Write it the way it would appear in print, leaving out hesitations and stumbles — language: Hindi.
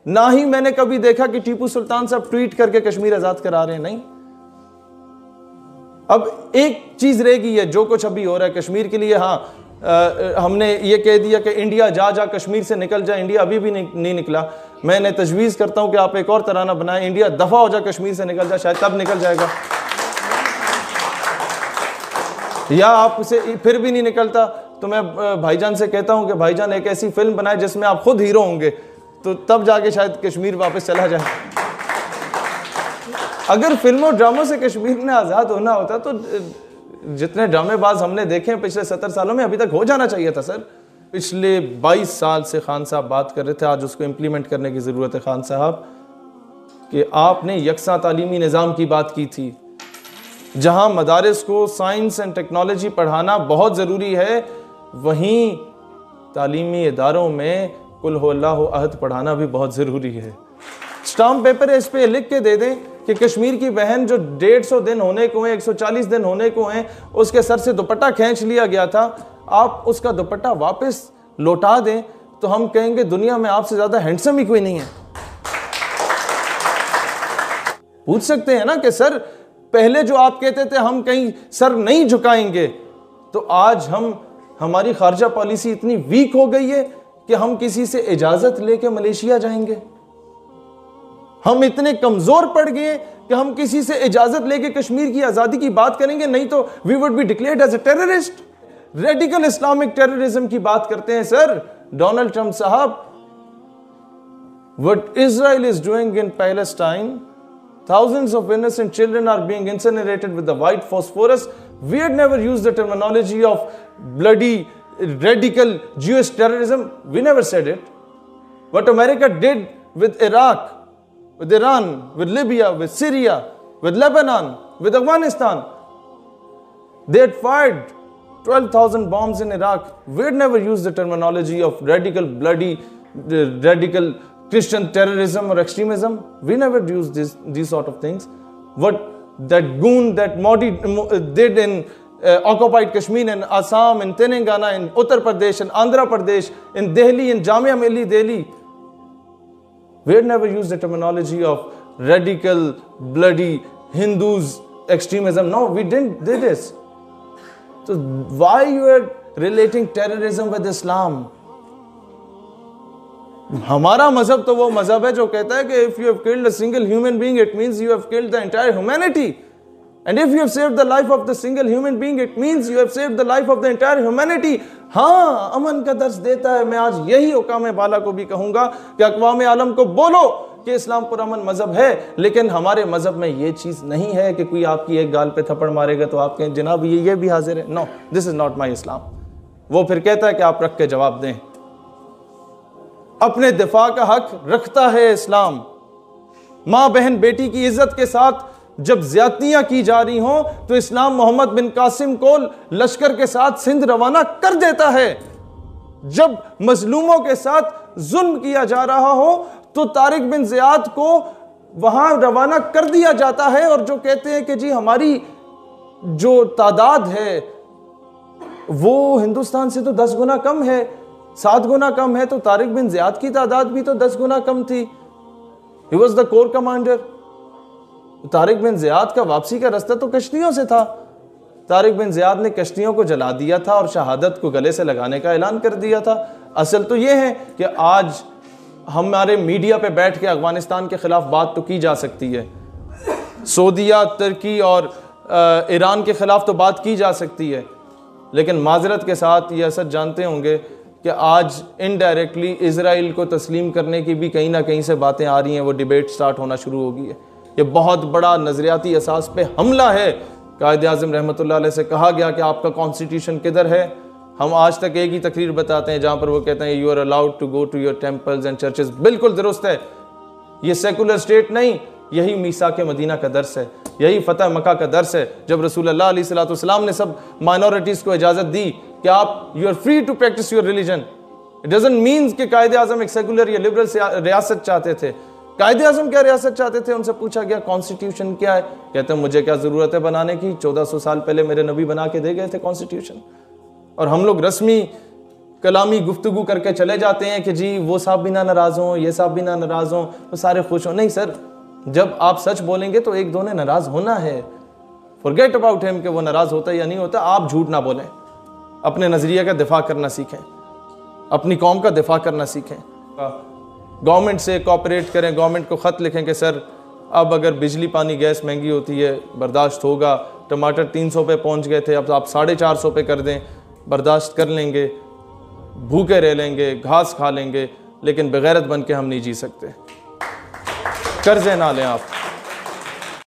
ना ही मैंने कभी देखा कि टीपू सुल्तान साहब ट्वीट करके कश्मीर आजाद करा रहे हैं, नहीं। अब एक चीज रहेगी है, जो कुछ अभी हो रहा है कश्मीर के लिए, हाँ हमने ये कह दिया कि इंडिया जा कश्मीर से निकल जाए, इंडिया अभी भी नहीं निकला। मैंने तजवीज़ करता हूं कि आप एक और तराना बनाएं, इंडिया दफा हो जाए कश्मीर से निकल जाए, शायद तब निकल जाएगा। या आप उसे फिर भी नहीं निकलता तो मैं भाईजान से कहता हूं कि भाईजान एक ऐसी फिल्म बनाए जिसमें आप खुद हीरो होंगे, तो तब जाके शायद कश्मीर वापस चला जाए। अगर फिल्मों ड्रामों से कश्मीर ने आज़ाद होना होता तो जितने ड्रामेबाज हमने देखे हैं पिछले 70 सालों में, अभी तक हो जाना चाहिए था सर। पिछले 22 साल से खान साहब बात कर रहे थे, आज उसको इम्प्लीमेंट करने की ज़रूरत है खान साहब, कि आपने यकसा तालीमी निज़ाम की बात की थी, जहां मदारिस को साइंस एंड टेक्नोलॉजी पढ़ाना बहुत ज़रूरी है, वहीं तालीमी इदारों में कुल हु अल्लाहु अहद पढ़ाना भी बहुत ज़रूरी है। स्टाम्प पेपर इस पे लिख के दे दें कि कश्मीर की बहन जो 150 दिन होने को हैं, 140 दिन होने को हैं, उसके सर से दुपट्टा खींच लिया गया था, आप उसका दुपट्टा वापस लौटा दें, तो हम कहेंगे दुनिया में आपसे ज़्यादा हैंडसम ही कोई नहीं है। पूछ सकते हैं ना कि सर पहले जो आप कहते थे हम कहीं सर नहीं झुकाएंगे, तो आज हमारी खारजा पॉलिसी इतनी वीक हो गई है कि हम किसी से इजाजत लेके मलेशिया जाएंगे। हम इतने कमजोर पड़ गए कि हम किसी से इजाजत लेके कश्मीर की आजादी की बात करेंगे, नहीं तो we would be declared as a terrorist. Radical Islamic terrorism की बात करते हैं सर डोनाल्ड ट्रंप साहब। What Israel is doing in Palestine, thousands of innocent children are being incinerated with the white phosphorus. We had never used the terminology of bloody radical Jewish terrorism. We never said it. What America did with Iraq, with Iran, with Libya, with Syria, with Lebanon, with Afghanistan, they had fired 12,000 bombs in Iraq. We had never used the terminology of radical, bloody, radical Christian terrorism or extremism. We never used these sort of things. What that goon, that Modi did in occupied Kashmir, in Assam, in Telangana, in Uttar Pradesh, in Andhra Pradesh, in Delhi, in Jamia Milli Delhi, we had never used the terminology of radical, bloody Hindus extremism. No, we didn't do this. So why you are relating terrorism with Islam? हमारा मजहब तो वो मजहब है जो कहता है कि if you have killed a single human being it means you have killed the entire humanity, and if you have saved the life of the single human being it means you have saved the life of the entire humanity. हाँ, अमन का दर्स देता है। मैं आज यही हुकाम बाला को भी कहूंगा कि अक़वाम आलम को बोलो कि इस्लाम पुरअमन मजहब है, लेकिन हमारे मजहब में ये चीज नहीं है कि कोई आपकी एक गाल पे थप्पड़ मारेगा तो आप कहें जनाब ये भी हाजिर है। No, this is not my Islam. वो फिर कहता है कि आप रख के जवाब दें। अपने दिफा का हक रखता है इस्लाम। मां बहन बेटी की इज्जत के साथ जब ज्यादतियां की जा रही हों तो इस्लाम मोहम्मद बिन कासिम को लश्कर के साथ सिंध रवाना कर देता है। जब मजलूमों के साथ जुल्म किया जा रहा हो तो तारिक बिन ज़ियाद को वहां रवाना कर दिया जाता है, और जो कहते हैं कि जी हमारी जो तादाद है वो हिंदुस्तान से तो 10 गुना कम है, 7 गुना कम है, तो तारिक बिन ज़ियाद की तादाद भी तो 10 गुना कम थी। He was the core commander. Tariq bin Ziyad का वापसी का रास्ता तो कश्तियों से था। तारिक बिन ज़ियाद ने कश्तियों को जला दिया था और शहादत को गले से लगाने का ऐलान कर दिया था। असल तो यह है कि आज हमारे मीडिया पे बैठ के अफगानिस्तान के खिलाफ बात तो की जा सकती है, सऊदीया, तुर्की और ईरान के खिलाफ तो बात की जा सकती है, लेकिन माजरत के साथ ये असद जानते होंगे कि आज इनडायरेक्टली इजराइल को तस्लीम करने की भी कहीं ना कहीं से बातें आ रही हैं। वो डिबेट स्टार्ट होना शुरू हो गई है। ये बहुत बड़ा नजरियाती असास पे हमला है। कायद आज़म रहमतुल्लाह अलैह से कहा गया कि आपका कॉन्स्टिट्यूशन किधर है। हम आज तक एक ही तकरीर बताते हैं जहां पर वो कहते हैं you are allowed to go to your temples and churches. बिल्कुल दुरुस्त है, ये सेकुलर स्टेट नहीं, यही मीसा के मदीना का दर्स है, यही फतह मक्का का दर्स है, जब रसूलुल्लाह अलैहि सल्लम ने सब माइनॉरिटीज को इजाजत दी कि आप you are free to practise your religion. It doesn't means कि कायद आज़म एक सेकुलर या लिबरल रियासत चाहते थे। कायद आज़म क्या रियासत चाहते थे? उनसे पूछा गया कॉन्स्टिट्यूशन क्या है, कहते हैं मुझे क्या जरूरत है बनाने की, 1400 साल पहले मेरे नबी बना के दे गए थे कॉन्स्टिट्यूशन। और हम लोग रस्मी कलामी गुफ्तगू करके चले जाते हैं कि जी वो साहब भी ना नाराज़ हों, ये साहब भी ना नाराज़ हों, वो सारे खुश हों। नहीं सर, जब आप सच बोलेंगे तो एक दो ने नाराज़ होना है। फॉरगेट अबाउट हिम कि वो नाराज़ होता है या नहीं होता। आप झूठ ना बोलें, अपने नज़रिए का दिफा करना सीखें, अपनी कौम का दिफा करना सीखें। गवर्नमेंट से कोऑपरेट करें, गवर्नमेंट को ख़त लिखें कि सर अब अगर बिजली पानी गैस महंगी होती है बर्दाश्त होगा, टमाटर 300 पे पहुंच गए थे, अब आप 450 पे कर दें, बर्दाश्त कर लेंगे, भूखे रह लेंगे, घास खा लेंगे, लेकिन बेगैरत बन के हम नहीं जी सकते। कर्जे ना लें आप।